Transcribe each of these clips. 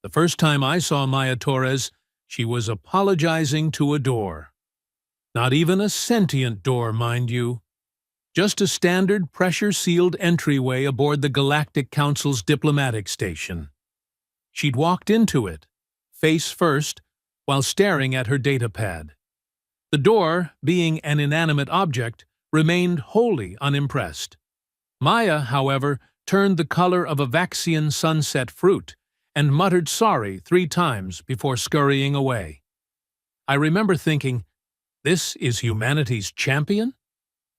The first time I saw Maya Torres, she was apologizing to a door. Not even a sentient door, mind you. Just a standard pressure-sealed entryway aboard the Galactic Council's diplomatic station. She'd walked into it, face first, while staring at her datapad. The door, being an inanimate object, remained wholly unimpressed. Maya, however, turned the color of a Vaxian sunset fruit and muttered sorry 3 times before scurrying away. I remember thinking, this is humanity's champion?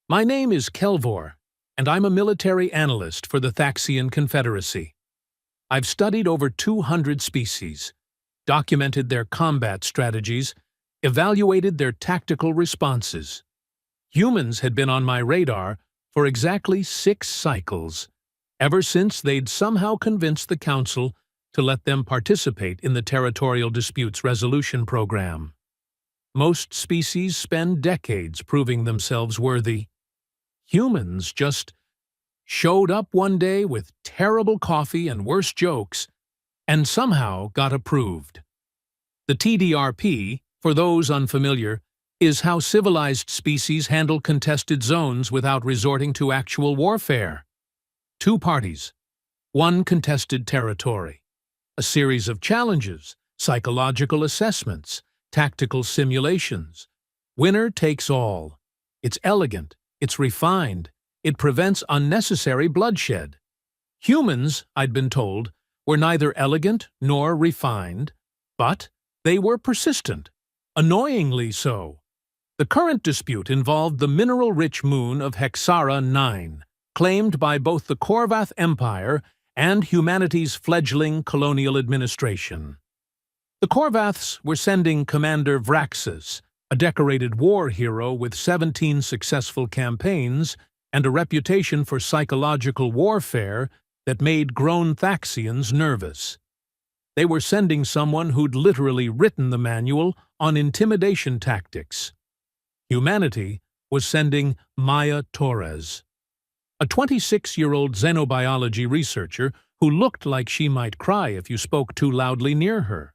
My name is Kelvor, and I'm a military analyst for the Thaxian Confederacy. I've studied over 200 species, documented their combat strategies, evaluated their tactical responses. Humans had been on my radar for exactly 6 cycles, ever since they'd somehow convinced the Council to let them participate in the Territorial Disputes Resolution Program. Most species spend decades proving themselves worthy. Humans just showed up one day with terrible coffee and worse jokes, and somehow got approved. The TDRP, for those unfamiliar, is how civilized species handle contested zones without resorting to actual warfare. 2 parties, 1 contested territory, a series of challenges, psychological assessments, tactical simulations. Winner takes all. It's elegant, it's refined, it prevents unnecessary bloodshed. Humans, I'd been told, were neither elegant nor refined, but they were persistent, annoyingly so. The current dispute involved the mineral-rich moon of Hexara 9, claimed by both the Korvath Empire and humanity's fledgling colonial administration. The Korvaths were sending Commander Vraxis, a decorated war hero with 17 successful campaigns and a reputation for psychological warfare that made grown Thaxians nervous. They were sending someone who'd literally written the manual on intimidation tactics. Humanity was sending Maya Torres, a 26-year-old xenobiology researcher who looked like she might cry if you spoke too loudly near her.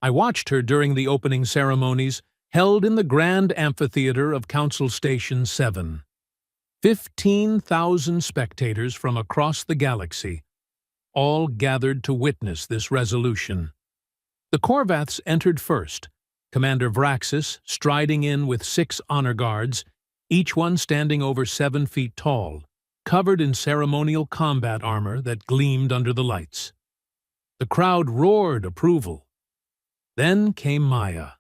I watched her during the opening ceremonies held in the Grand Amphitheater of Council Station 7. 15,000 spectators from across the galaxy, all gathered to witness this resolution. The Korvaths entered first, Commander Vraxis striding in with 6 honor guards, each one standing over 7 feet tall, covered in ceremonial combat armor that gleamed under the lights. The crowd roared approval. Then came Maya,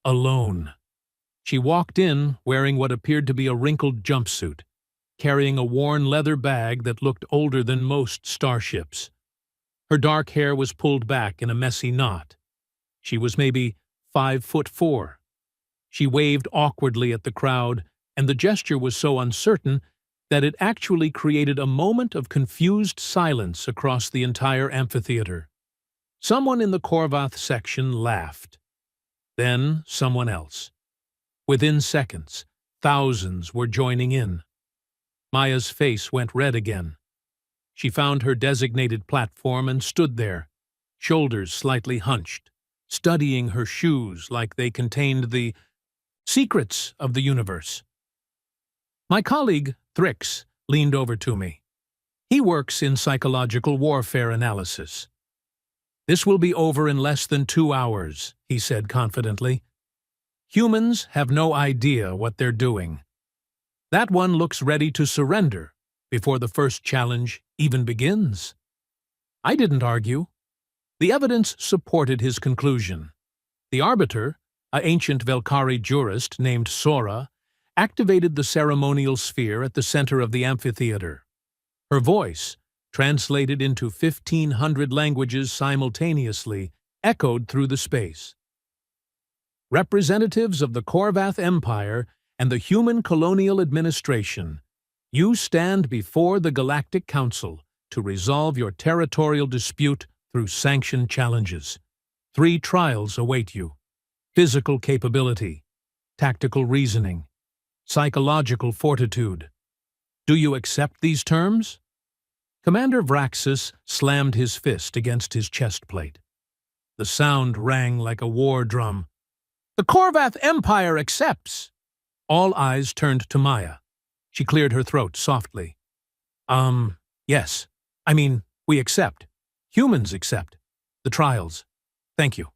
alone. She walked in wearing what appeared to be a wrinkled jumpsuit, carrying a worn leather bag that looked older than most starships. Her dark hair was pulled back in a messy knot. She was maybe 5'4". She waved awkwardly at the crowd, and the gesture was so uncertain that it actually created a moment of confused silence across the entire amphitheater. Someone in the Korvath section laughed. Then someone else. Within seconds, thousands were joining in. Maya's face went red again. She found her designated platform and stood there, shoulders slightly hunched, studying her shoes like they contained the secrets of the universe. My colleague, Thrix, leaned over to me. He works in psychological warfare analysis. "This will be over in less than 2 hours," he said confidently. "Humans have no idea what they're doing. That one looks ready to surrender before the first challenge even begins." I didn't argue. The evidence supported his conclusion. The arbiter, an ancient Velkari jurist named Sora, activated the ceremonial sphere at the center of the amphitheater. Her voice, translated into 1,500 languages simultaneously, echoed through the space. "Representatives of the Korvath Empire and the Human Colonial Administration, you stand before the Galactic Council to resolve your territorial dispute through sanctioned challenges. 3 trials await you: physical capability, tactical reasoning, psychological fortitude. Do you accept these terms?" Commander Vraxis slammed his fist against his chest plate. The sound rang like a war drum. "The Korvath Empire accepts!" All eyes turned to Maya. She cleared her throat softly. Yes. I mean, we accept. Humans accept. The trials. Thank you."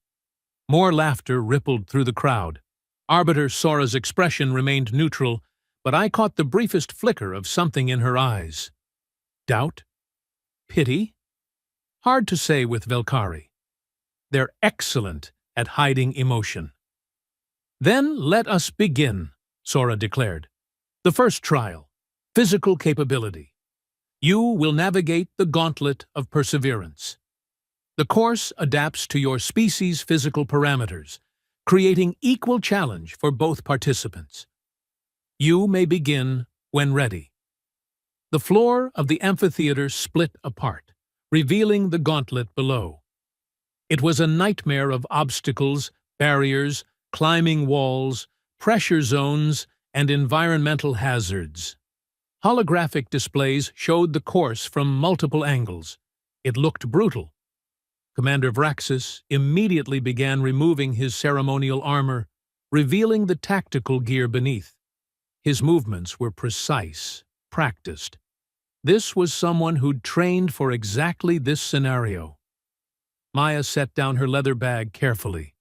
More laughter rippled through the crowd. Arbiter Sora's expression remained neutral, but I caught the briefest flicker of something in her eyes. Doubt? Pity? Hard to say with Velkari. They're excellent at hiding emotion. "Then let us begin," Sora declared. "The first trial, physical capability. You will navigate the gauntlet of perseverance. The course adapts to your species' physical parameters, creating equal challenge for both participants. You may begin when ready." The floor of the amphitheater split apart, revealing the gauntlet below. It was a nightmare of obstacles, barriers, climbing walls, pressure zones, and environmental hazards. Holographic displays showed the course from multiple angles. It looked brutal. Commander Vraxis immediately began removing his ceremonial armor, revealing the tactical gear beneath. His movements were precise, practiced. This was someone who'd trained for exactly this scenario. Maya set down her leather bag carefully.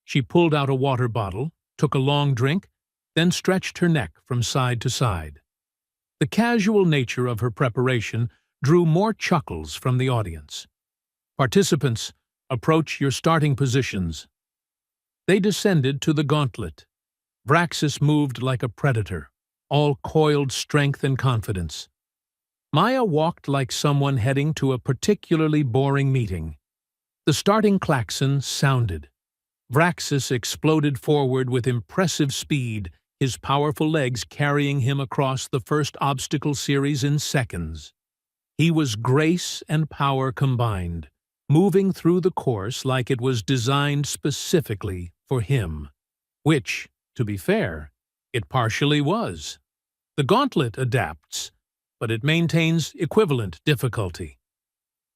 She pulled out a water bottle, took a long drink, then stretched her neck from side to side. The casual nature of her preparation drew more chuckles from the audience. "Participants, approach your starting positions." They descended to the gauntlet. Vraxis moved like a predator, all coiled strength and confidence. Maya walked like someone heading to a particularly boring meeting. The starting klaxon sounded. Vraxis exploded forward with impressive speed, his powerful legs carrying him across the first obstacle series in seconds. He was grace and power combined, moving through the course like it was designed specifically for him. Which, to be fair, it partially was. The gauntlet adapts, but it maintains equivalent difficulty.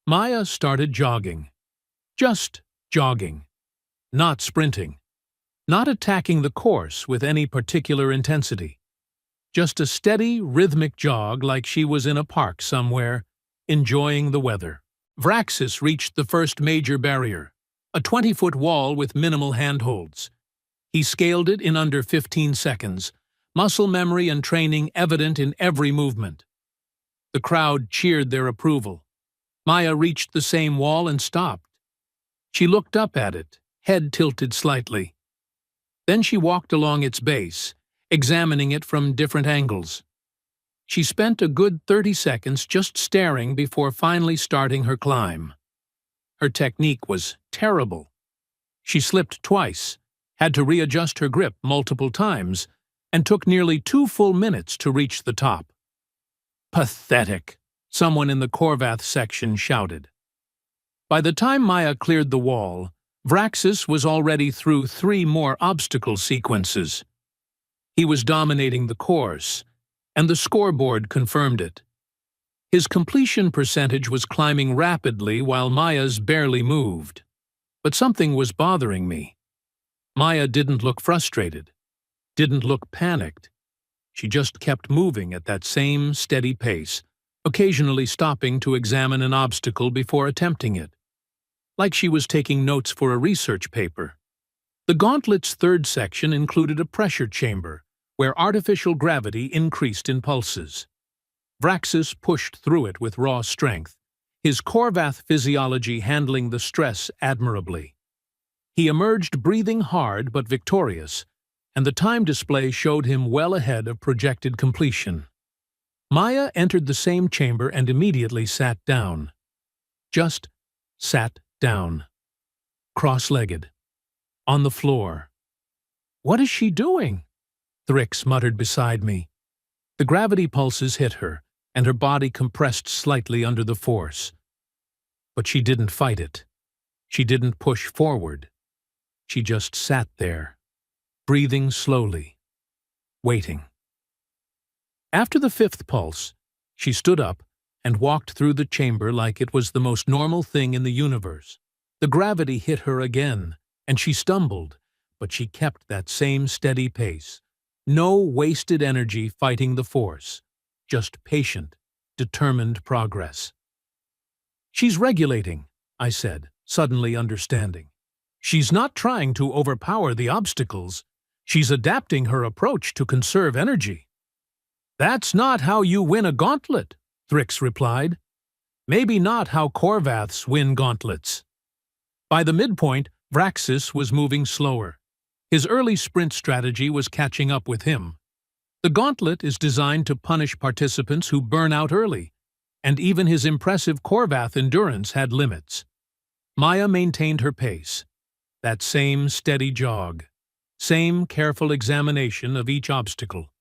Maya started jogging. Just jogging. Not sprinting. Not attacking the course with any particular intensity. Just a steady, rhythmic jog like she was in a park somewhere, enjoying the weather. Vraxis reached the first major barrier, a 20-foot wall with minimal handholds. He scaled it in under 15 seconds, muscle memory and training evident in every movement. The crowd cheered their approval. Maya reached the same wall and stopped. She looked up at it, head tilted slightly. Then she walked along its base, examining it from different angles. She spent a good 30 seconds just staring before finally starting her climb. Her technique was terrible. She slipped twice, had to readjust her grip multiple times, and took nearly 2 full minutes to reach the top. "Pathetic," someone in the Korvath section shouted. By the time Maya cleared the wall, Vraxis was already through 3 more obstacle sequences. He was dominating the course, and the scoreboard confirmed it. His completion percentage was climbing rapidly while Maya's barely moved. But something was bothering me. Maya didn't look frustrated, didn't look panicked. She just kept moving at that same steady pace, occasionally stopping to examine an obstacle before attempting it, like she was taking notes for a research paper. The gauntlet's third section included a pressure chamber, where artificial gravity increased in pulses. Vraxis pushed through it with raw strength, his Korvath physiology handling the stress admirably. He emerged breathing hard but victorious, and the time display showed him well ahead of projected completion. Maya entered the same chamber and immediately sat down. Just sat down. Cross-legged. On the floor. "What is she doing?" Thrix muttered beside me. The gravity pulses hit her, and her body compressed slightly under the force. But she didn't fight it. She didn't push forward. She just sat there, breathing slowly, waiting. After the 5th pulse, she stood up and walked through the chamber like it was the most normal thing in the universe. The gravity hit her again, and she stumbled, but she kept that same steady pace. No wasted energy fighting the force, just patient, determined progress. "She's regulating," I said, suddenly understanding. "She's not trying to overpower the obstacles. She's adapting her approach to conserve energy." "That's not how you win a gauntlet," Thrix replied. "Maybe not how Korvaths win gauntlets." By the midpoint, Vraxis was moving slower. His early sprint strategy was catching up with him. The gauntlet is designed to punish participants who burn out early, and even his impressive Korvath endurance had limits. Maya maintained her pace. That same steady jog. Same careful examination of each obstacle.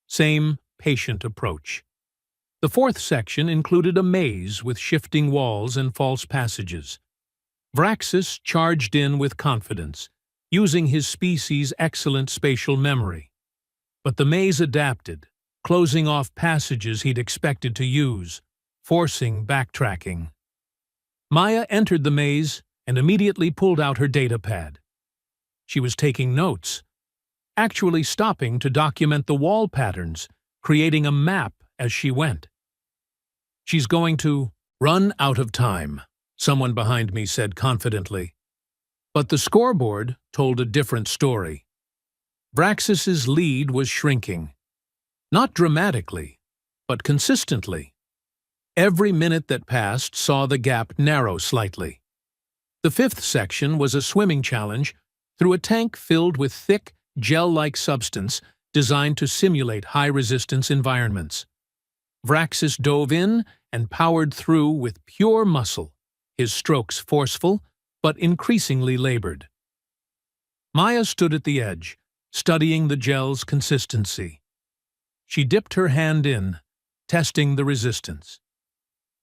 Same patient approach. The fourth section included a maze with shifting walls and false passages. Vraxis charged in with confidence, using his species' excellent spatial memory. But the maze adapted, closing off passages he'd expected to use, forcing backtracking. Maya entered the maze and immediately pulled out her datapad. She was taking notes, actually stopping to document the wall patterns, creating a map as she went. "She's going to run out of time," someone behind me said confidently. But the scoreboard told a different story. Vraxis's lead was shrinking. Not dramatically, but consistently. Every minute that passed saw the gap narrow slightly. The fifth section was a swimming challenge through a tank filled with thick, gel-like substance designed to simulate high-resistance environments. Vraxis dove in and powered through with pure muscle, his strokes forceful, but increasingly labored. Maya stood at the edge, studying the gel's consistency. She dipped her hand in, testing the resistance.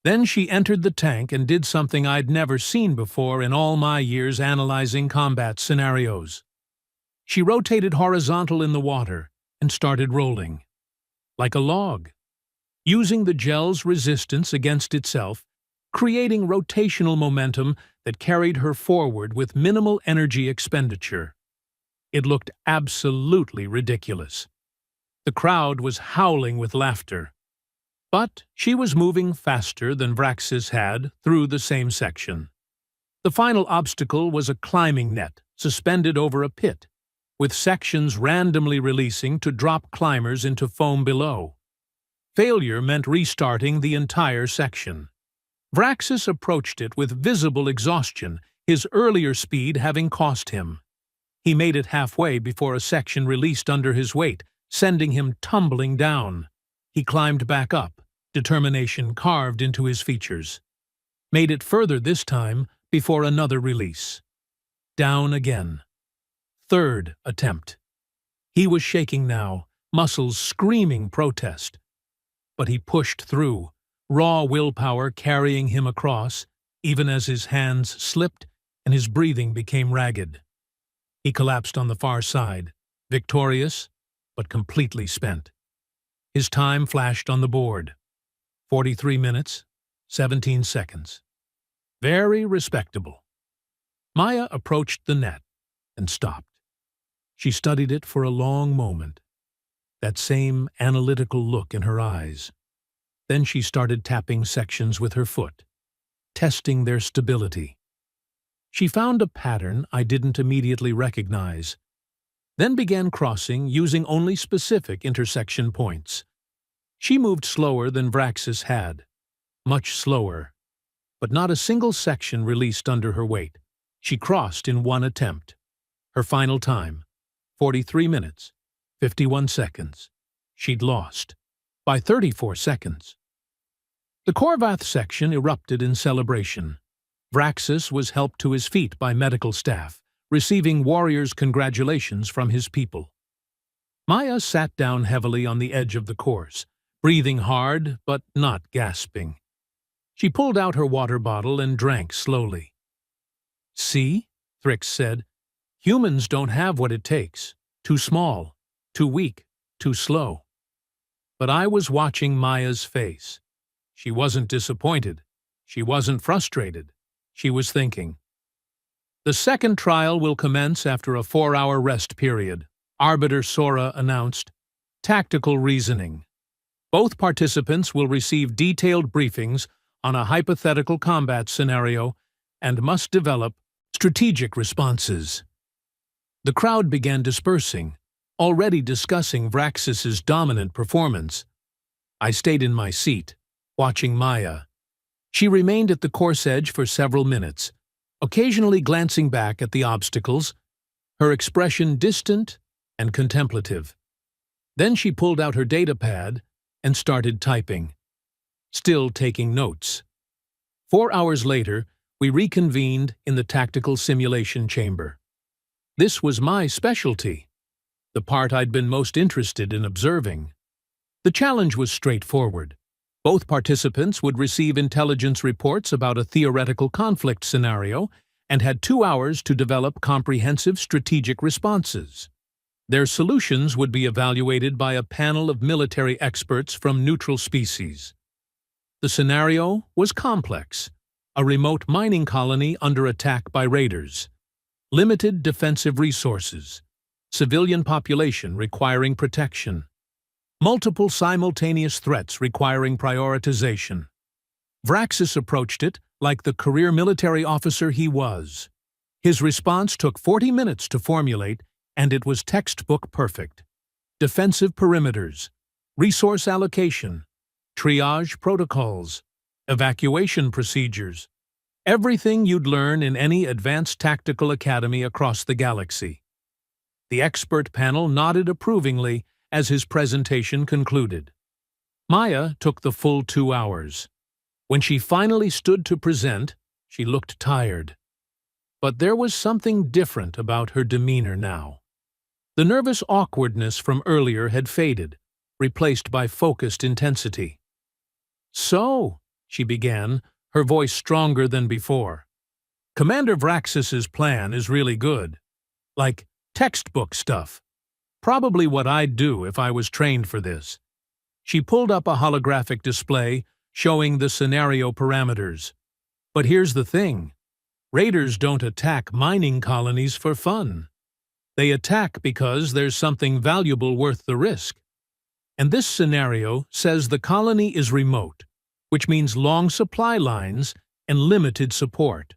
Then she entered the tank and did something I'd never seen before in all my years analyzing combat scenarios. She rotated horizontal in the water and started rolling. Like a log. Using the gel's resistance against itself, creating rotational momentum that carried her forward with minimal energy expenditure. It looked absolutely ridiculous. The crowd was howling with laughter. But she was moving faster than Vraxis had through the same section. The final obstacle was a climbing net suspended over a pit, with sections randomly releasing to drop climbers into foam below. Failure meant restarting the entire section. Vraxis approached it with visible exhaustion, his earlier speed having cost him. He made it halfway before a section released under his weight, sending him tumbling down. He climbed back up, determination carved into his features. Made it further this time before another release. Down again. Third attempt. He was shaking now, muscles screaming protest. But he pushed through, raw willpower carrying him across, even as his hands slipped and his breathing became ragged. He collapsed on the far side, victorious, but completely spent. His time flashed on the board. 43 minutes, 17 seconds. Very respectable. Maya approached the net and stopped. She studied it for a long moment, that same analytical look in her eyes. Then she started tapping sections with her foot, testing their stability. She found a pattern I didn't immediately recognize, then began crossing using only specific intersection points. She moved slower than Vraxis had, much slower, but not a single section released under her weight. She crossed in one attempt. Her final time, 43 minutes, 51 seconds. She'd lost, by 34 seconds. The Korvath section erupted in celebration. Vraxis was helped to his feet by medical staff, receiving warriors' congratulations from his people. Maya sat down heavily on the edge of the course, breathing hard but not gasping. She pulled out her water bottle and drank slowly. "See," Thrix said, "humans don't have what it takes. Too small, too weak, too slow." But I was watching Maya's face. She wasn't disappointed. She wasn't frustrated. She was thinking, The second trial will commence after a 4-hour rest period, Arbiter Sora announced. Tactical reasoning. Both participants will receive detailed briefings on a hypothetical combat scenario and must develop strategic responses. The crowd began dispersing, already discussing Vraxis's dominant performance. I stayed in my seat, watching Maya. She remained at the course edge for several minutes, occasionally glancing back at the obstacles, her expression distant and contemplative. Then she pulled out her datapad and started typing, still taking notes. 4 hours later, we reconvened in the tactical simulation chamber. This was my specialty, the part I'd been most interested in observing. The challenge was straightforward. Both participants would receive intelligence reports about a theoretical conflict scenario and had 2 hours to develop comprehensive strategic responses. Their solutions would be evaluated by a panel of military experts from neutral species. The scenario was complex: a remote mining colony under attack by raiders, limited defensive resources, civilian population requiring protection, multiple simultaneous threats requiring prioritization. Vraxis approached it like the career military officer he was. His response took 40 minutes to formulate, and it was textbook perfect. Defensive perimeters, resource allocation, triage protocols, evacuation procedures, everything you'd learn in any advanced tactical academy across the galaxy. The expert panel nodded approvingly as his presentation concluded. Maya took the full 2 hours. When she finally stood to present, she looked tired. But there was something different about her demeanor now. The nervous awkwardness from earlier had faded, replaced by focused intensity. "So," she began, her voice stronger than before, "Commander Vraxis's plan is really good. Like textbook stuff. Probably what I'd do if I was trained for this." She pulled up a holographic display showing the scenario parameters. "But here's the thing. Raiders don't attack mining colonies for fun. They attack because there's something valuable worth the risk. And this scenario says the colony is remote, which means long supply lines and limited support.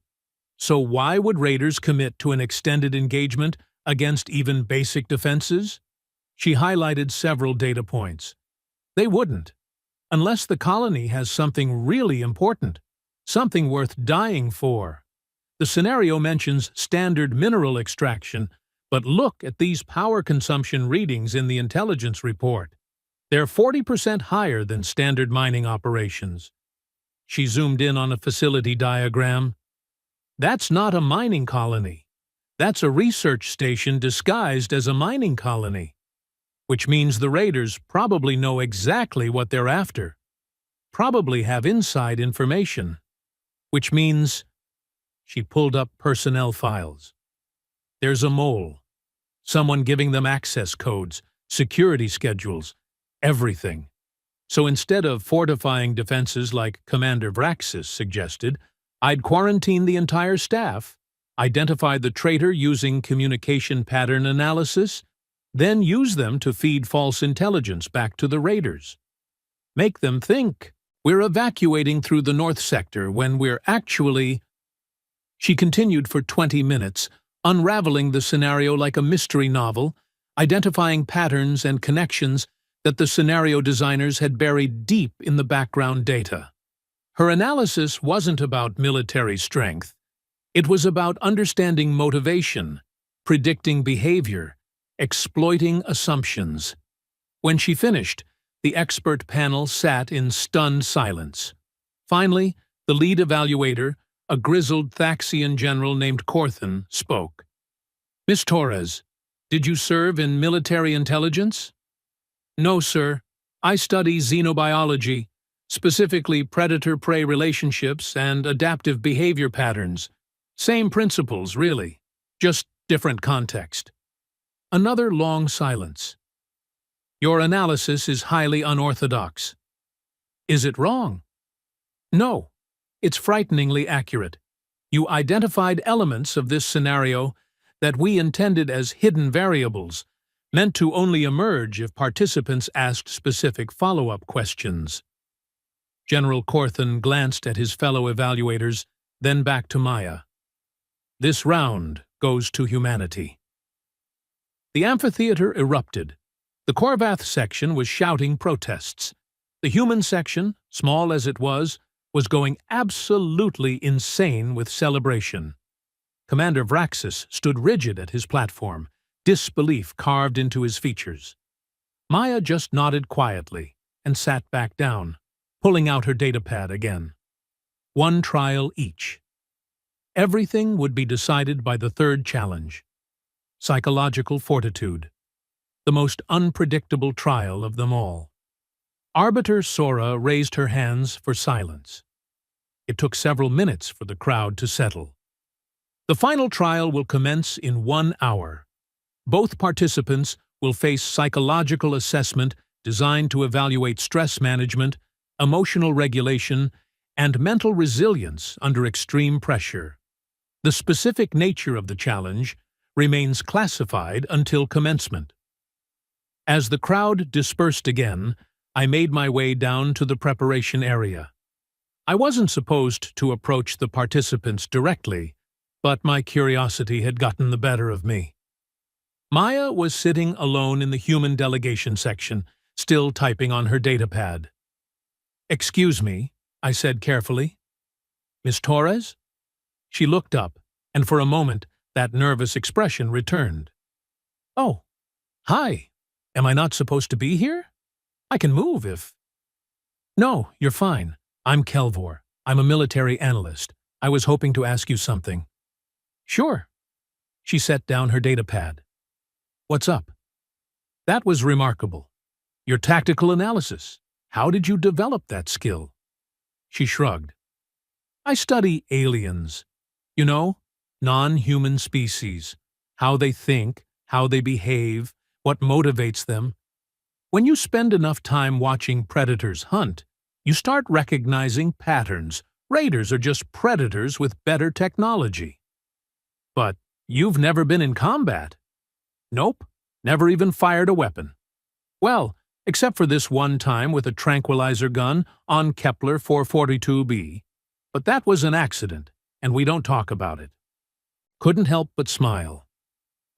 So why would raiders commit to an extended engagement against even basic defenses?" She highlighted several data points. "They wouldn't, unless the colony has something really important, something worth dying for. The scenario mentions standard mineral extraction, but look at these power consumption readings in the intelligence report. They're 40% higher than standard mining operations." She zoomed in on a facility diagram. "That's not a mining colony. That's a research station disguised as a mining colony. Which means the raiders probably know exactly what they're after. Probably have inside information. Which means..." She pulled up personnel files. "There's a mole. Someone giving them access codes, security schedules, everything. So instead of fortifying defenses like Commander Vraxis suggested, I'd quarantine the entire staff, identify the traitor using communication pattern analysis, then use them to feed false intelligence back to the raiders. Make them think we're evacuating through the North Sector when we're actually..." She continued for 20 minutes, unraveling the scenario like a mystery novel, identifying patterns and connections that the scenario designers had buried deep in the background data. Her analysis wasn't about military strength. It was about understanding motivation, predicting behavior, exploiting assumptions. When she finished, the expert panel sat in stunned silence. Finally, the lead evaluator, a grizzled Thaxian general named Corthan, spoke. "Miss Torres, did you serve in military intelligence?" "No, sir. I study xenobiology, specifically predator-prey relationships and adaptive behavior patterns. Same principles, really, just different context." Another long silence. "Your analysis is highly unorthodox." "Is it wrong?" "No. It's frighteningly accurate. You identified elements of this scenario that we intended as hidden variables, meant to only emerge if participants asked specific follow-up questions. General Corthan glanced at his fellow evaluators, then back to Maya. This round goes to humanity. The amphitheater erupted. The Korvath section was shouting protests. The human section, small as it was going absolutely insane with celebration. Commander Vraxis stood rigid at his platform, disbelief carved into his features. Maya just nodded quietly and sat back down, pulling out her datapad again. One trial each. Everything would be decided by the third challenge. Psychological fortitude. The most unpredictable trial of them all. Arbiter Sora raised her hands for silence. It took several minutes for the crowd to settle. The final trial will commence in 1 hour. Both participants will face psychological assessment designed to evaluate stress management, emotional regulation, and mental resilience under extreme pressure. The specific nature of the challenge remains classified until commencement. As the crowd dispersed again, I made my way down to the preparation area. I wasn't supposed to approach the participants directly, but my curiosity had gotten the better of me. Maya was sitting alone in the human delegation section, still typing on her datapad. "Excuse me," I said carefully. "Miss Torres?" She looked up, and for a moment that nervous expression returned. "Oh, hi. Am I not supposed to be here? I can move if—" "No, you're fine. I'm Kelvor. I'm a military analyst. I was hoping to ask you something." "Sure." She set down her datapad. "What's up?" "That was remarkable. Your tactical analysis. How did you develop that skill?" She shrugged. "I study aliens. You know, non-human species. How they think, how they behave, what motivates them. When you spend enough time watching predators hunt, you start recognizing patterns. Raiders are just predators with better technology." "But you've never been in combat." "Nope, never even fired a weapon. Well, except for this one time with a tranquilizer gun on Kepler 442b. But that was an accident, and we don't talk about it." Couldn't help but smile.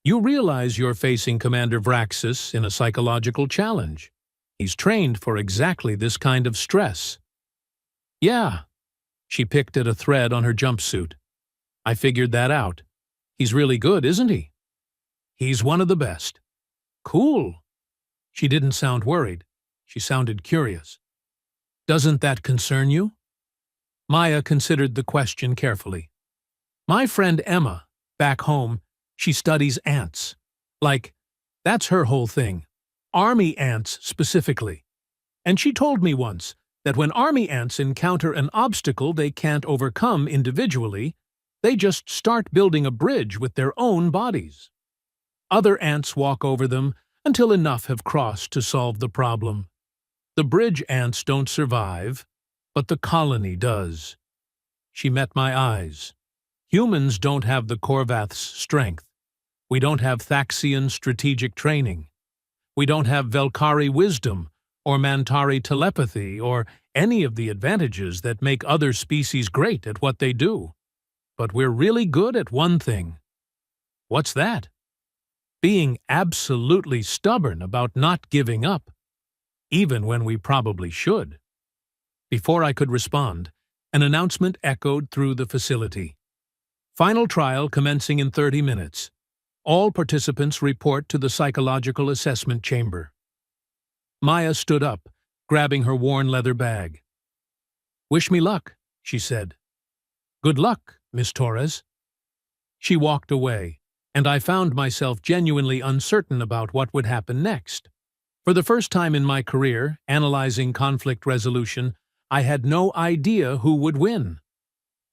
"You realize you're facing Commander Vraxis in a psychological challenge. He's trained for exactly this kind of stress." "Yeah." She picked at a thread on her jumpsuit. "I figured that out. He's really good, isn't he?" "He's one of the best." "Cool." She didn't sound worried. She sounded curious. "Doesn't that concern you?" Maya considered the question carefully. "My friend Emma, back home, she studies ants. That's her whole thing. Army ants specifically. And she told me once that when army ants encounter an obstacle they can't overcome individually, they just start building a bridge with their own bodies. Other ants walk over them until enough have crossed to solve the problem. The bridge ants don't survive, but the colony does." She met my eyes. "Humans don't have the Korvath's strength. We don't have Thaxian strategic training. We don't have Velkari wisdom or Mantari telepathy or any of the advantages that make other species great at what they do. But we're really good at one thing." "What's that?" "Being absolutely stubborn about not giving up, even when we probably should." Before I could respond, an announcement echoed through the facility. "Final trial commencing in 30 minutes. All participants report to the psychological assessment chamber." Maya stood up, grabbing her worn leather bag. "Wish me luck," she said. "Good luck, Miss Torres." She walked away, and I found myself genuinely uncertain about what would happen next. For the first time in my career, analyzing conflict resolution, I had no idea who would win.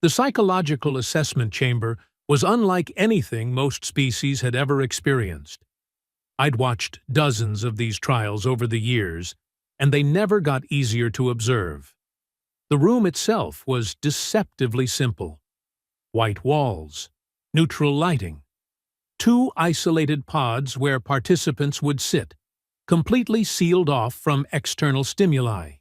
The psychological assessment chamber was unlike anything most species had ever experienced. I'd watched dozens of these trials over the years, and they never got easier to observe. The room itself was deceptively simple. white walls, neutral lighting. 2 isolated pods where participants would sit, completely sealed off from external stimuli.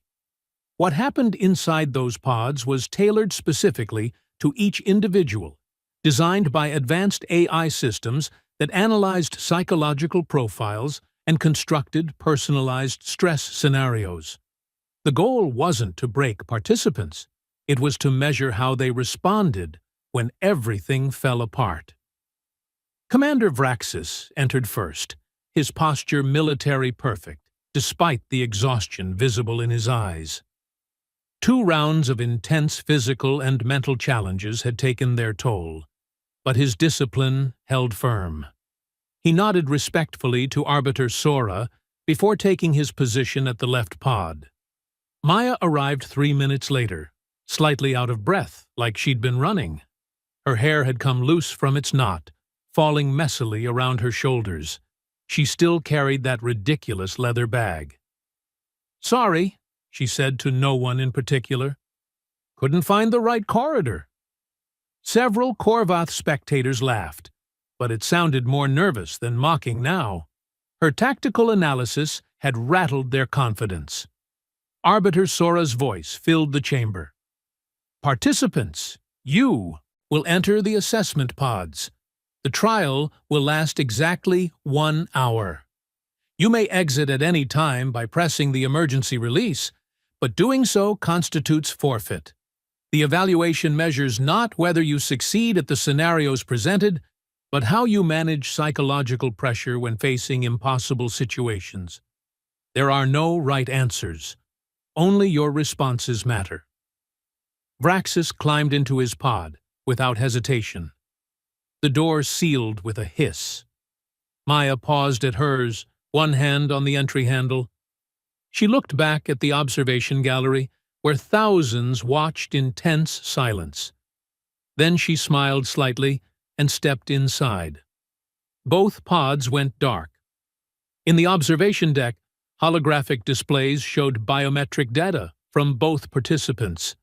What happened inside those pods was tailored specifically to each individual, designed by advanced AI systems that analyzed psychological profiles and constructed personalized stress scenarios. The goal wasn't to break participants. It was to measure how they responded when everything fell apart. Commander Vraxis entered first, his posture military perfect, despite the exhaustion visible in his eyes. 2 rounds of intense physical and mental challenges had taken their toll, but his discipline held firm. He nodded respectfully to Arbiter Sora before taking his position at the left pod. Maya arrived 3 minutes later, slightly out of breath, like she'd been running. Her hair had come loose from its knot, falling messily around her shoulders. She still carried that ridiculous leather bag. "Sorry," she said to no one in particular. "Couldn't find the right corridor." Several Korvath spectators laughed, but it sounded more nervous than mocking now. Her tactical analysis had rattled their confidence. Arbiter Sora's voice filled the chamber. "Participants, you will enter the assessment pods. The trial will last exactly 1 hour. You may exit at any time by pressing the emergency release, but doing so constitutes forfeit. The evaluation measures not whether you succeed at the scenarios presented, but how you manage psychological pressure when facing impossible situations. There are no right answers. Only your responses matter." Vraxis climbed into his pod, without hesitation. The door sealed with a hiss. Maya paused at hers, one hand on the entry handle. She looked back at the observation gallery, where thousands watched in tense silence. Then she smiled slightly and stepped inside. Both pods went dark. In the observation deck, holographic displays showed biometric data from both participants: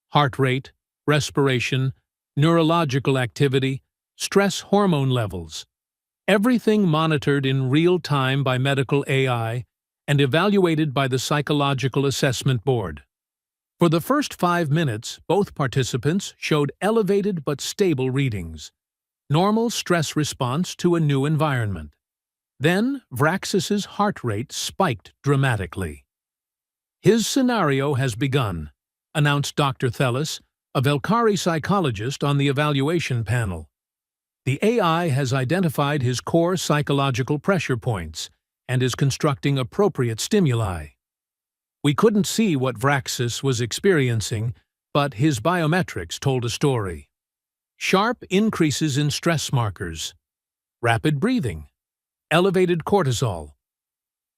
heart rate, respiration, neurological activity, stress hormone levels. Everything monitored in real time by medical AI and evaluated by the Psychological Assessment Board. For the first 5 minutes, both participants showed elevated but stable readings, normal stress response to a new environment. Then Vraxis's heart rate spiked dramatically. "His scenario has begun," announced Dr. Thelis, a Velkari psychologist on the evaluation panel. "The AI has identified his core psychological pressure points and is constructing appropriate stimuli. We couldn't see what Vraxis was experiencing, but his biometrics told a story. Sharp increases in stress markers, rapid breathing, elevated cortisol.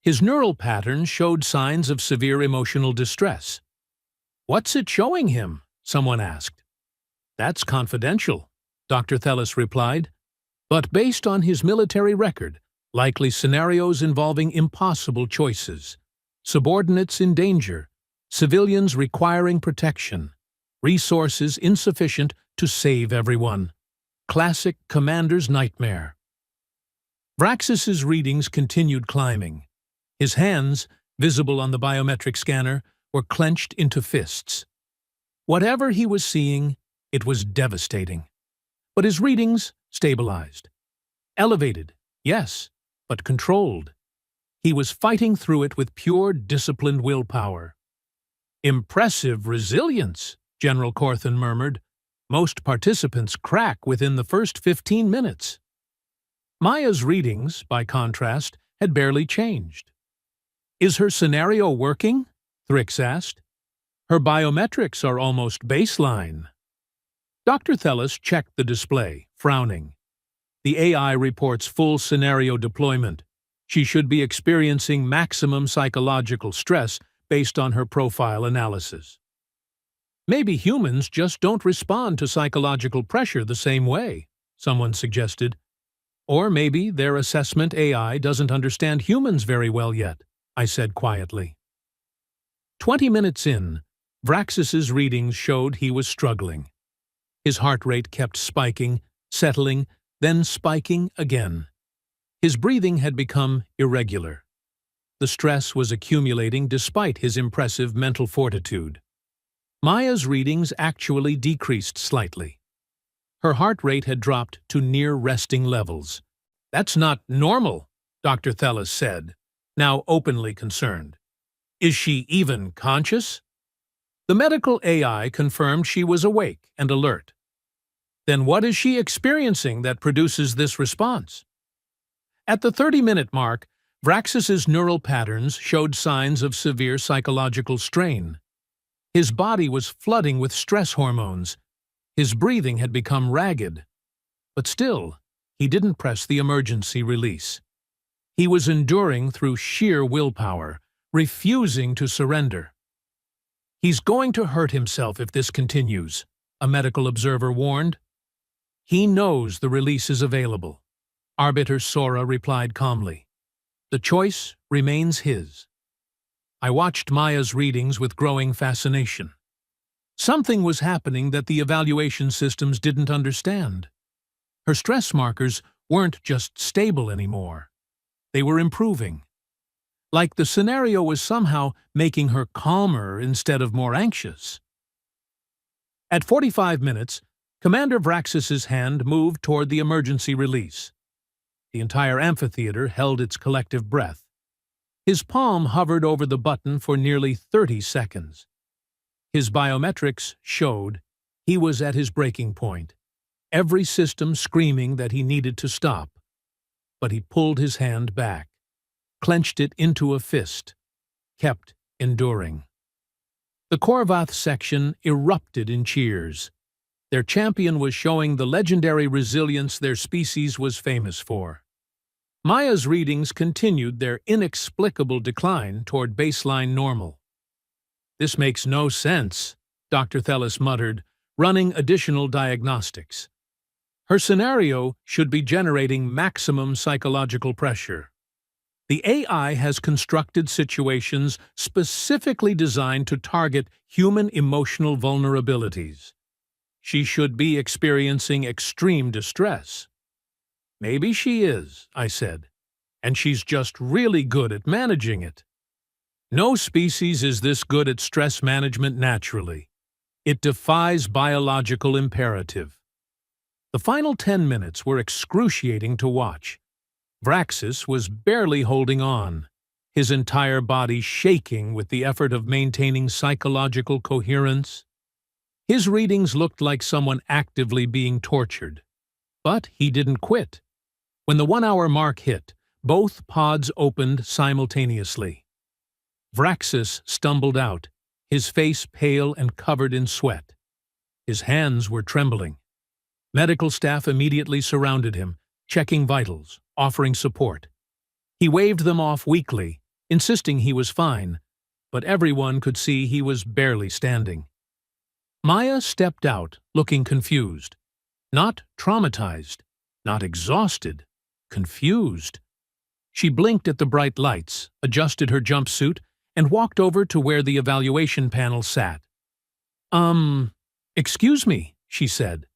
His neural patterns showed signs of severe emotional distress." "What's it showing him?" someone asked. "That's confidential," Dr. Thelis replied. "But based on his military record, likely scenarios involving impossible choices, subordinates in danger, civilians requiring protection, resources insufficient to save everyone. Classic commander's nightmare." Vraxis's readings continued climbing. His hands, visible on the biometric scanner, were clenched into fists. Whatever he was seeing, it was devastating. But his readings stabilized. Elevated, yes, but controlled. He was fighting through it with pure, disciplined willpower. "Impressive resilience," General Corthan murmured. "Most participants crack within the first 15 minutes." Maya's readings, by contrast, had barely changed. "Is her scenario working?" Thrix asked. "Her biometrics are almost baseline." Dr. Thelis checked the display, frowning. "The AI reports full scenario deployment. She should be experiencing maximum psychological stress based on her profile analysis." "Maybe humans just don't respond to psychological pressure the same way," someone suggested. "Or maybe their assessment AI doesn't understand humans very well yet," I said quietly. 20 minutes in, Vraxis's readings showed he was struggling. His heart rate kept spiking, settling, then spiking again. His breathing had become irregular. The stress was accumulating despite his impressive mental fortitude. Maya's readings actually decreased slightly. Her heart rate had dropped to near resting levels. "That's not normal," Dr. Thellis said, now openly concerned. "Is she even conscious?" The medical AI confirmed she was awake and alert. "Then what is she experiencing that produces this response?" At the 30-minute mark, Vraxis's neural patterns showed signs of severe psychological strain. His body was flooding with stress hormones. His breathing had become ragged. But still, he didn't press the emergency release. He was enduring through sheer willpower, refusing to surrender. "He's going to hurt himself if this continues," a medical observer warned. "He knows the release is available," Arbiter Sora replied calmly. "The choice remains his." I watched Maya's readings with growing fascination. Something was happening that the evaluation systems didn't understand. Her stress markers weren't just stable anymore. They were improving. Like the scenario was somehow making her calmer instead of more anxious. At 45 minutes, Commander Vraxis's hand moved toward the emergency release. The entire amphitheater held its collective breath. His palm hovered over the button for nearly 30 seconds. His biometrics showed he was at his breaking point, every system screaming that he needed to stop. But he pulled his hand back, clenched it into a fist, kept enduring. The Korvath section erupted in cheers. Their champion was showing the legendary resilience their species was famous for. Maya's readings continued their inexplicable decline toward baseline normal. "This makes no sense," Dr. Thellis muttered, running additional diagnostics. Her scenario should be generating maximum psychological pressure. The AI has constructed situations specifically designed to target human emotional vulnerabilities. She should be experiencing extreme distress. "Maybe she is," I said, "and she's just really good at managing it." No species is this good at stress management naturally. It defies biological imperative. The final 10 minutes were excruciating to watch. Vraxis was barely holding on, his entire body shaking with the effort of maintaining psychological coherence. His readings looked like someone actively being tortured. But he didn't quit. When the 1-hour mark hit, both pods opened simultaneously. Vraxis stumbled out, his face pale and covered in sweat. His hands were trembling. Medical staff immediately surrounded him, checking vitals, offering support. He waved them off weakly, insisting he was fine, but everyone could see he was barely standing. Maya stepped out, looking confused. Not traumatized, not exhausted, confused. She blinked at the bright lights, adjusted her jumpsuit, and walked over to where the evaluation panel sat. Excuse me," she said.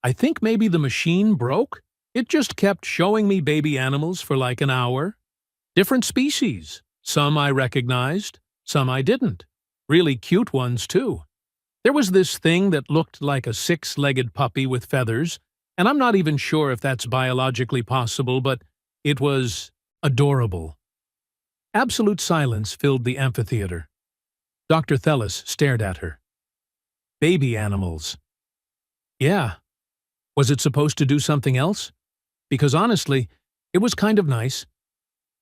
"I think maybe the machine broke? It just kept showing me baby animals for like an hour. Different species. Some I recognized, some I didn't. Really cute ones, too. There was this thing that looked like a 6-legged puppy with feathers, and I'm not even sure if that's biologically possible, but it was adorable." Absolute silence filled the amphitheater. Dr. Thellis stared at her. "Baby animals." "Yeah. Was it supposed to do something else? Because honestly, it was kind of nice.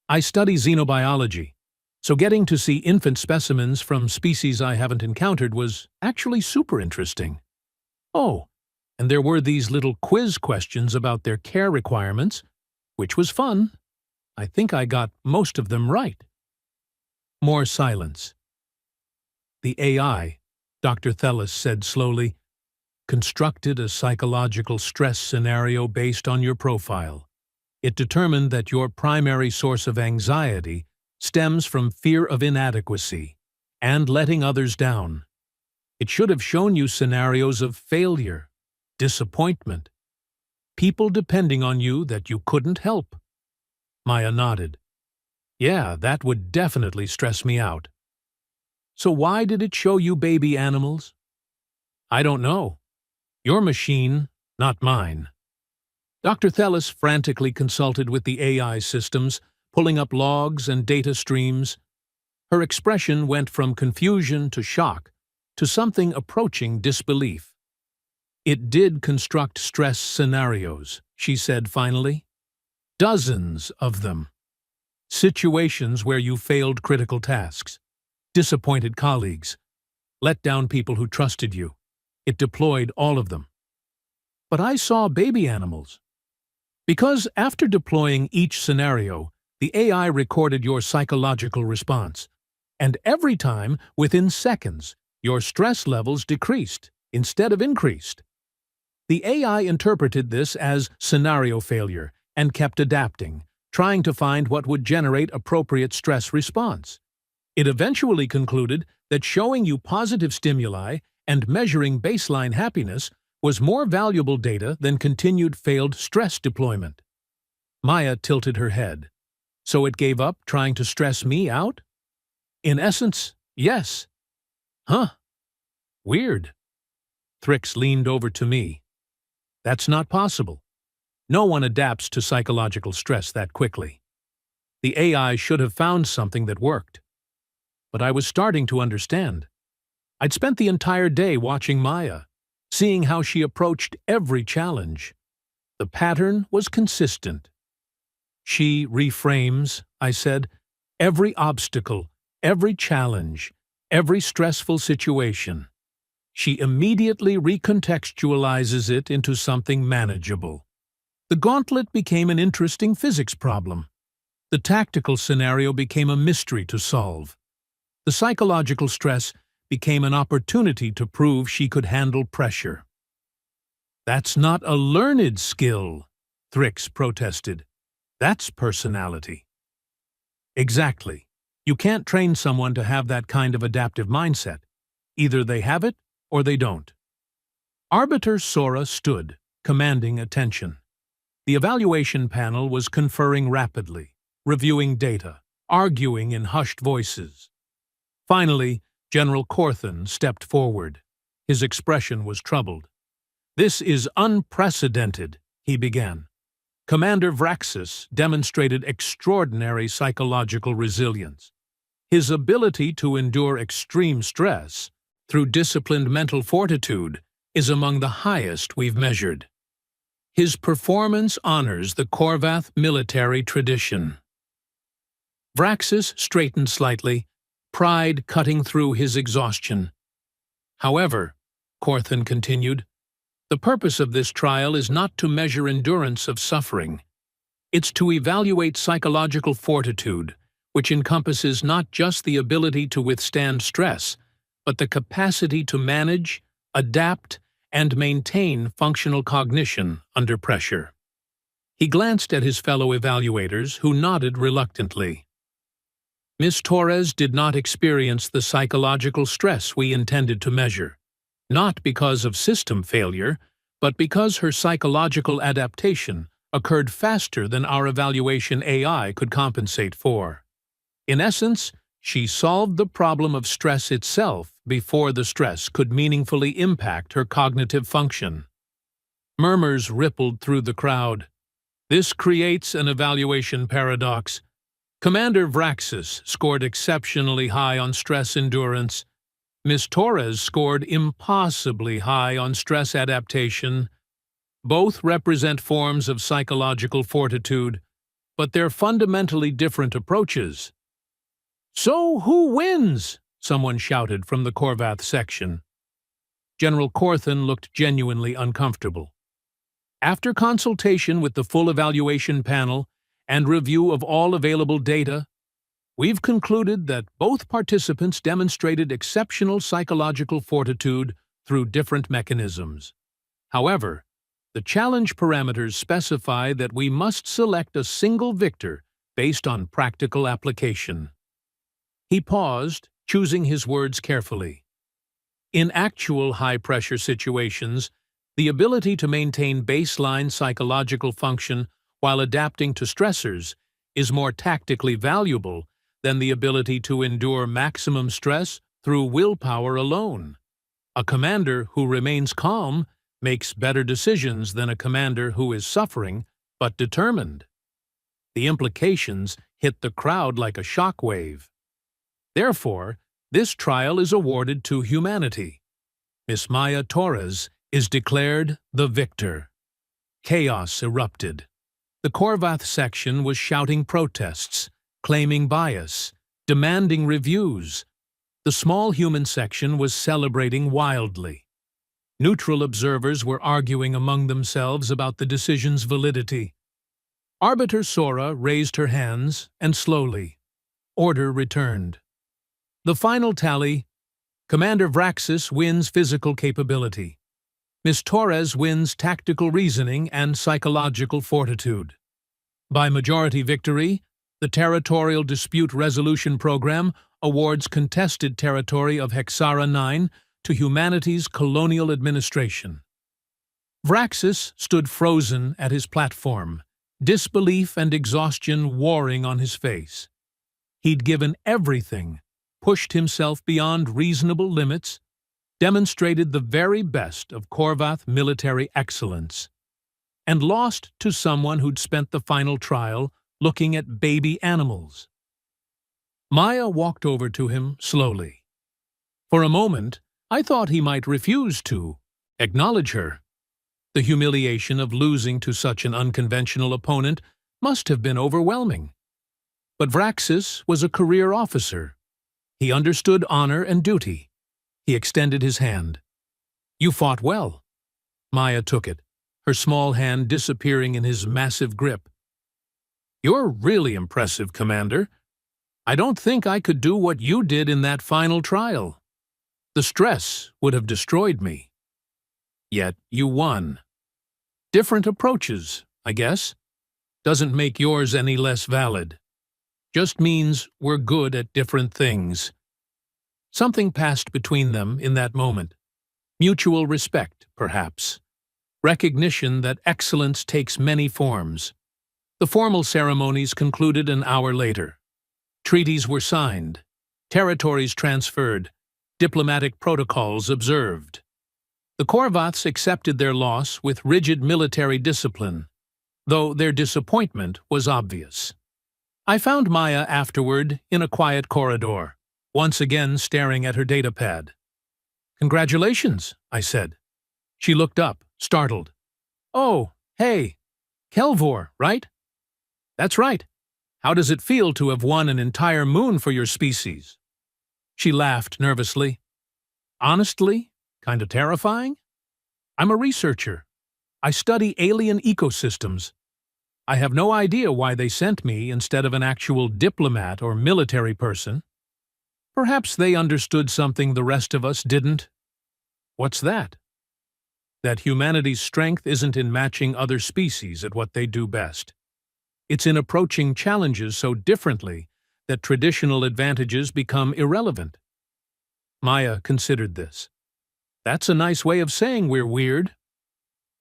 I study xenobiology, so getting to see infant specimens from species I haven't encountered was actually super interesting. Oh, and there were these little quiz questions about their care requirements, which was fun. I think I got most of them right." More silence. "The AI," Dr. Thellis said slowly, "constructed a psychological stress scenario based on your profile. It determined that your primary source of anxiety stems from fear of inadequacy and letting others down. It should have shown you scenarios of failure, disappointment, people depending on you that you couldn't help. Maya nodded. Yeah, that would definitely stress me out. So why did it show you baby animals? I don't know. Your machine, not mine. Dr. Thellis frantically consulted with the AI systems, pulling up logs and data streams. Her expression went from confusion to shock, to something approaching disbelief. It did construct stress scenarios, she said finally. Dozens of them. Situations where you failed critical tasks, disappointed colleagues, let down people who trusted you. It deployed all of them. But I saw baby animals. Because after deploying each scenario, the AI recorded your psychological response. And every time, within seconds, your stress levels decreased instead of increased. The AI interpreted this as scenario failure and kept adapting, trying to find what would generate appropriate stress response. It eventually concluded that showing you positive stimuli and measuring baseline happiness was more valuable data than continued failed stress deployment. Maya tilted her head. So it gave up trying to stress me out? In essence, yes. Huh. Weird. Thrix leaned over to me. That's not possible. No one adapts to psychological stress that quickly. The AI should have found something that worked. But I was starting to understand. I'd spent the entire day watching Maya, seeing how she approached every challenge. The pattern was consistent. She reframes, I said, every obstacle, every challenge, every stressful situation. She immediately recontextualizes it into something manageable. The gauntlet became an interesting physics problem. The tactical scenario became a mystery to solve. The psychological stress became an opportunity to prove she could handle pressure. That's not a learned skill, Thrix protested. That's personality. Exactly. You can't train someone to have that kind of adaptive mindset. Either they have it or they don't. Arbiter Sora stood, commanding attention. The evaluation panel was conferring rapidly, reviewing data, arguing in hushed voices. Finally, General Corthan stepped forward. His expression was troubled. This is unprecedented, he began. Commander Vraxis demonstrated extraordinary psychological resilience. His ability to endure extreme stress through disciplined mental fortitude is among the highest we've measured. His performance honors the Korvath military tradition. Vraxis straightened slightly, pride cutting through his exhaustion. However, Corthan continued, the purpose of this trial is not to measure endurance of suffering. It's to evaluate psychological fortitude, which encompasses not just the ability to withstand stress, but the capacity to manage, adapt, and maintain functional cognition under pressure. He glanced at his fellow evaluators, who nodded reluctantly. Miss Torres did not experience the psychological stress we intended to measure, not because of system failure, but because her psychological adaptation occurred faster than our evaluation AI could compensate for. In essence, she solved the problem of stress itself before the stress could meaningfully impact her cognitive function. Murmurs rippled through the crowd. This creates an evaluation paradox. Commander Vraxis scored exceptionally high on stress endurance. Miss Torres scored impossibly high on stress adaptation. Both represent forms of psychological fortitude, but they're fundamentally different approaches. So who wins? Someone shouted from the Korvath section. General Corthan looked genuinely uncomfortable. After consultation with the full evaluation panel and review of all available data, we've concluded that both participants demonstrated exceptional psychological fortitude through different mechanisms. However, the challenge parameters specify that we must select a single victor based on practical application. He paused, choosing his words carefully. In actual high-pressure situations, The ability to maintain baseline psychological function while adapting to stressors is more tactically valuable than the ability to endure maximum stress through willpower alone. A commander who remains calm makes better decisions than a commander who is suffering but determined. The implications hit the crowd like a shockwave. Therefore, this trial is awarded to humanity. Miss Maya Torres is declared the victor. Chaos erupted. The Korvath section was shouting protests, claiming bias, demanding reviews. The small human section was celebrating wildly. Neutral observers were arguing among themselves about the decision's validity. Arbiter Sora raised her hands, and slowly, order returned. The final tally: Commander Vraxis wins physical capability. Miss Torres wins tactical reasoning and psychological fortitude. By majority victory, the Territorial Dispute Resolution Program awards contested territory of Hexara 9 to humanity's colonial administration. Vraxis stood frozen at his platform, disbelief and exhaustion warring on his face. He'd given everything, pushed himself beyond reasonable limits, demonstrated the very best of Korvath military excellence, and lost to someone who'd spent the final trial looking at baby animals. Maya walked over to him slowly. For a moment, I thought he might refuse to acknowledge her. The humiliation of losing to such an unconventional opponent must have been overwhelming. But Vraxis was a career officer. He understood honor and duty. He extended his hand. "You fought well." Maya took it, her small hand disappearing in his massive grip. "You're really impressive, Commander. I don't think I could do what you did in that final trial. The stress would have destroyed me. Yet you won. Different approaches, I guess. Doesn't make yours any less valid. Just means we're good at different things." Something passed between them in that moment. Mutual respect, perhaps. Recognition that excellence takes many forms. The formal ceremonies concluded an hour later. Treaties were signed, territories transferred, diplomatic protocols observed. The Korvaths accepted their loss with rigid military discipline, though their disappointment was obvious. I found Maya afterward in a quiet corridor, once again staring at her datapad. "Congratulations," I said. She looked up, startled. "Oh, hey, Kelvor, right?" "That's right. How does it feel to have won an entire moon for your species?" She laughed nervously. "Honestly, kind of terrifying. I'm a researcher. I study alien ecosystems. I have no idea why they sent me instead of an actual diplomat or military person. Perhaps they understood something the rest of us didn't." "What's that?" "That humanity's strength isn't in matching other species at what they do best. It's in approaching challenges so differently that traditional advantages become irrelevant." Maya considered this. "That's a nice way of saying we're weird."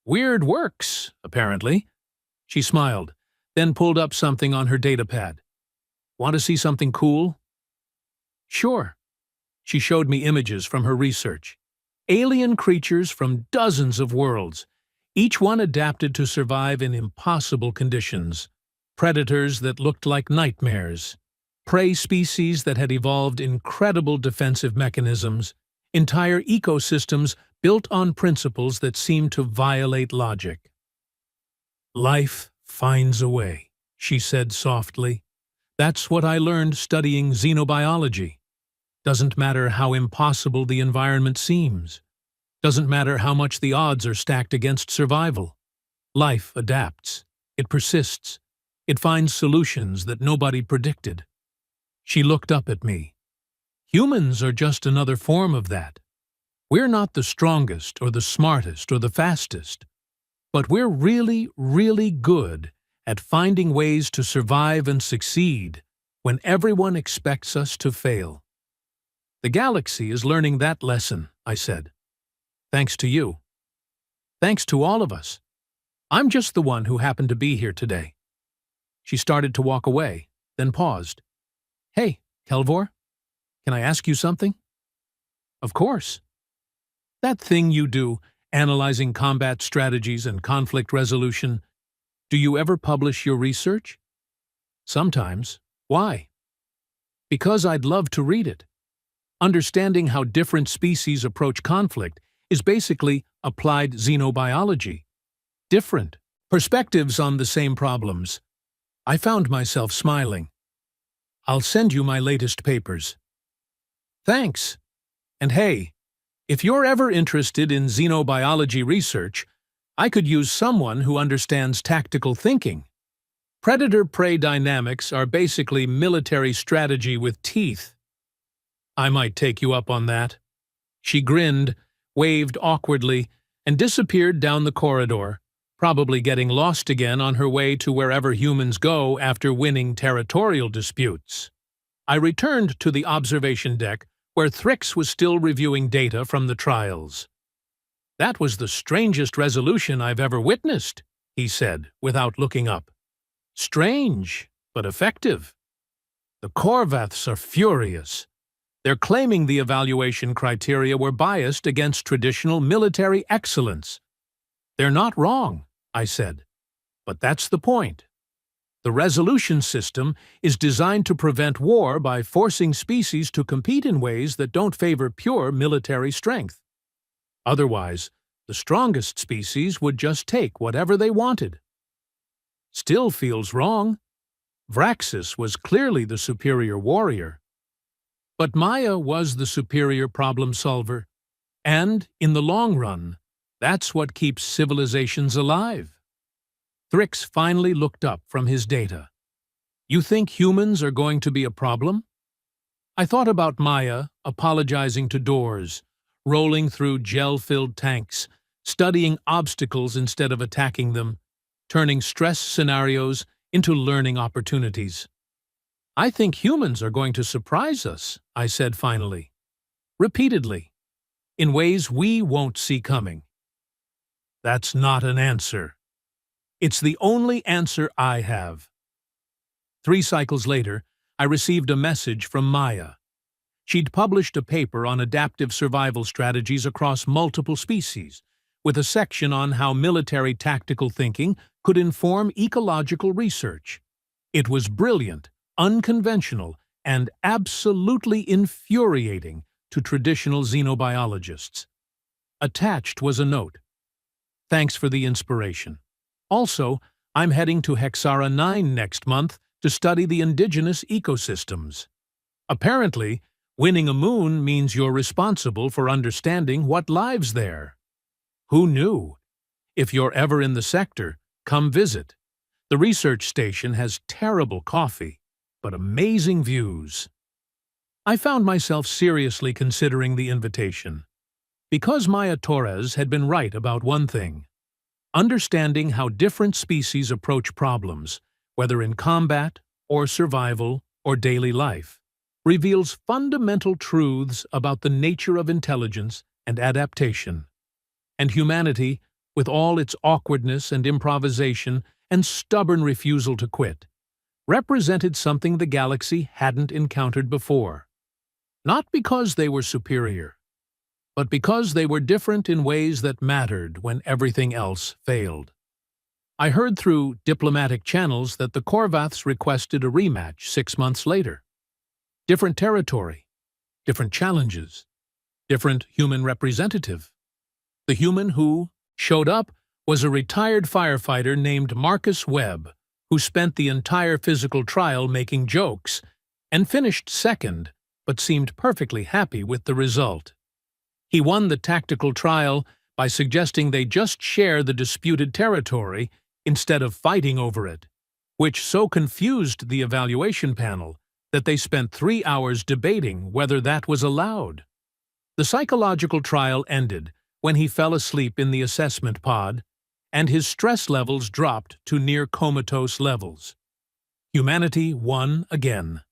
"Weird works, apparently." She smiled, then pulled up something on her datapad. "Want to see something cool?" "Sure." She showed me images from her research. Alien creatures from dozens of worlds, each one adapted to survive in impossible conditions. Predators that looked like nightmares. Prey species that had evolved incredible defensive mechanisms. Entire ecosystems built on principles that seemed to violate logic. "Life finds a way," she said softly. "That's what I learned studying xenobiology. Doesn't matter how impossible the environment seems. Doesn't matter how much the odds are stacked against survival. Life adapts. It persists. It finds solutions that nobody predicted." She looked up at me. "Humans are just another form of that. We're not the strongest or the smartest or the fastest, but we're really, really good at finding ways to survive and succeed when everyone expects us to fail." "The galaxy is learning that lesson," I said. "Thanks to you." Thanks to all of us. I'm just the one who happened to be here today." She started to walk away, then paused. "Hey, Kelvor, can I ask you something?" "Of course." "That thing you do, analyzing combat strategies and conflict resolution, do you ever publish your research?" "Sometimes. Why?" "Because I'd love to read it. Understanding how different species approach conflict is basically applied xenobiology. Different perspectives on the same problems." I found myself smiling. "I'll send you my latest papers." "Thanks. And hey, if you're ever interested in xenobiology research, I could use someone who understands tactical thinking. Predator-prey dynamics are basically military strategy with teeth." "I might take you up on that." She grinned, waved awkwardly, and disappeared down the corridor, probably getting lost again on her way to wherever humans go after winning territorial disputes. I returned to the observation deck, where Thrix was still reviewing data from the trials. "That was the strangest resolution I've ever witnessed," he said, without looking up. "Strange, but effective. The Korvaths are furious. They're claiming the evaluation criteria were biased against traditional military excellence." "They're not wrong," I said. "But that's the point. The resolution system is designed to prevent war by forcing species to compete in ways that don't favor pure military strength. Otherwise, the strongest species would just take whatever they wanted." "Still feels wrong. Vraxis was clearly the superior warrior. But Maya was the superior problem solver. And, in the long run, that's what keeps civilizations alive." Thrix finally looked up from his data. "You think humans are going to be a problem?" I thought about Maya apologizing to doors, rolling through gel-filled tanks, studying obstacles instead of attacking them, turning stress scenarios into learning opportunities. "I think humans are going to surprise us," I said finally. "Repeatedly. In ways we won't see coming." "That's not an answer." "It's the only answer I have." 3 cycles later, I received a message from Maya. She'd published a paper on adaptive survival strategies across multiple species, with a section on how military tactical thinking could inform ecological research. It was brilliant, unconventional, and absolutely infuriating to traditional xenobiologists. Attached was a note. "Thanks for the inspiration. Also, I'm heading to Hexara 9 next month to study the indigenous ecosystems. Apparently, winning a moon means you're responsible for understanding what lives there. Who knew? If you're ever in the sector, come visit. The research station has terrible coffee, but amazing views." I found myself seriously considering the invitation. Because Maya Torres had been right about one thing. Understanding how different species approach problems, whether in combat or survival or daily life, reveals fundamental truths about the nature of intelligence and adaptation. And humanity, with all its awkwardness and improvisation and stubborn refusal to quit, represented something the galaxy hadn't encountered before. Not because they were superior, but because they were different in ways that mattered when everything else failed. I heard through diplomatic channels that the Korvaths requested a rematch 6 months later. Different territory, different challenges, different human representative. The human who showed up was a retired firefighter named Marcus Webb, who spent the entire physical trial making jokes, and finished second, but seemed perfectly happy with the result. He won the tactical trial by suggesting they just share the disputed territory instead of fighting over it, which so confused the evaluation panel that they spent 3 hours debating whether that was allowed. The psychological trial ended when he fell asleep in the assessment pod, and his stress levels dropped to near comatose levels. Humanity won again.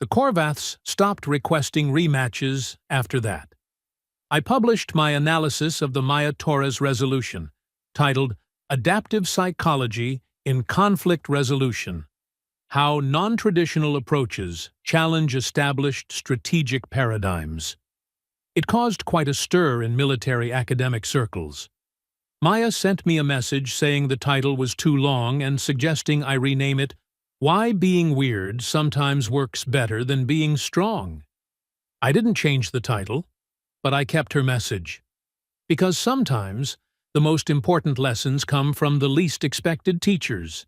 The Korvaths stopped requesting rematches after that. I published my analysis of the Maya-Torres resolution, titled Adaptive Psychology in Conflict Resolution: How Non-Traditional Approaches Challenge Established Strategic Paradigms. It caused quite a stir in military academic circles. Maya sent me a message saying the title was too long and suggesting I rename it Why Being Weird Sometimes Works Better Than Being Strong. I didn't change the title, but I kept her message. Because sometimes the most important lessons come from the least expected teachers.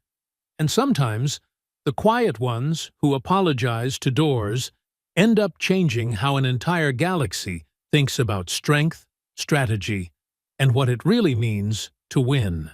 And sometimes the quiet ones who apologize to doors end up changing how an entire galaxy thinks about strength, strategy, and what it really means to win.